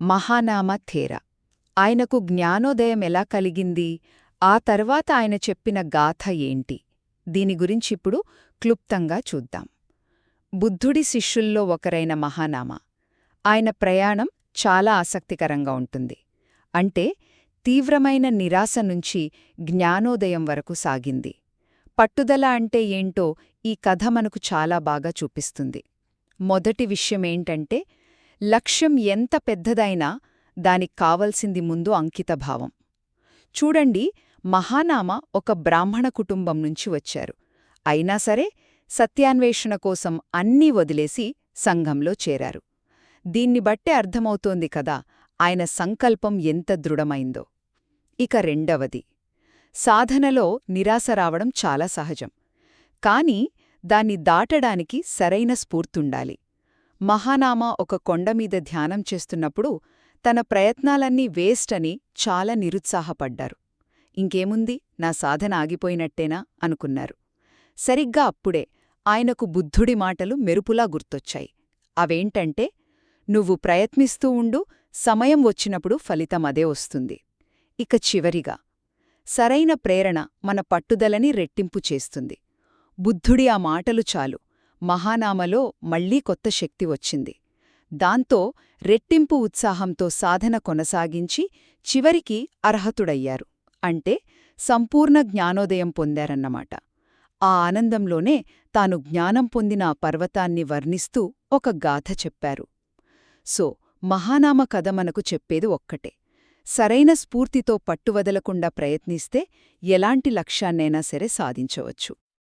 మహానామ థేరా. ఆయనకు జ్ఞానోదయం ఎలా కలిగింది? ఆ తర్వాత ఆయన చెప్పిన గాథ ఏంటి? దీని గురించిప్పుడు క్లుప్తంగా చూద్దాం. బుద్ధుడి శిష్యుల్లో ఒకరైన మహానామ. ఆయన ప్రయాణం చాలా ఆసక్తికరంగా ఉంటుంది. అంటే తీవ్రమైన నిరాశ నుంచి జ్ఞానోదయం వరకు సాగింది. పట్టుదల అంటే ఏంటో ఈ కథ మనకు చాలా బాగా చూపిస్తుంది. మొదటి విషయమేంటంటే లక్ష్యం ఎంత పెద్దదైనా దానికి కావలసింది ముందు అంకితభావం. చూడండి, మహానామ ఒక బ్రాహ్మణ కుటుంబం నుంచి వచ్చారు. అయినా సరే సత్యాన్వేషణ కోసం అన్నీ వదిలేసి సంఘంలో చేరారు. దీన్ని బట్టే అర్థమవుతోంది కదా ఆయన సంకల్పం ఎంత దృఢమైందో. ఇక రెండవది, సాధనలో నిరాశ రావడం చాలా సహజం. కాని దాన్ని దాటడానికి సరైన స్ఫూర్తుండాలి. మహానామ ఒక కొండమీద ధ్యానం చేస్తున్నప్పుడు తన ప్రయత్నాలన్నీ వేస్ట్ అని చాలా నిరుత్సాహపడ్డారు. ఇంకేముంది, నా సాధన ఆగిపోయినట్టేనా అనుకున్నారు. సరిగ్గా అప్పుడే ఆయనకు బుద్ధుడి మాటలు మెరుపులా గుర్తొచ్చాయి. అవేంటంటే, నువ్వు ప్రయత్నిస్తూ ఉండు, సమయం వచ్చినప్పుడు ఫలితం అదే వస్తుంది. ఇక చివరిగా, సరైన ప్రేరణ మన పట్టుదలని రెట్టింపు చేస్తుంది. బుద్ధుడి ఆ మాటలు చాలు, మహానామలో మళ్లీ కొత్త శక్తి వచ్చింది. దాంతో రెట్టింపు ఉత్సాహంతో సాధన కొనసాగించి చివరికి అర్హతుడయ్యారు. అంటే సంపూర్ణ జ్ఞానోదయం పొందారన్నమాట. ఆ ఆనందంలోనే తాను జ్ఞానం పొందిన ఆ పర్వతాన్ని వర్ణిస్తూ ఒక గాథ చెప్పారు. సో మహానామ కథ మనకు చెప్పేది ఒక్కటే: సరైన స్ఫూర్తితో పట్టువదలకుండా ప్రయత్నిస్తే ఎలాంటి లక్ష్యాన్నైనా సరే సాధించవచ్చు.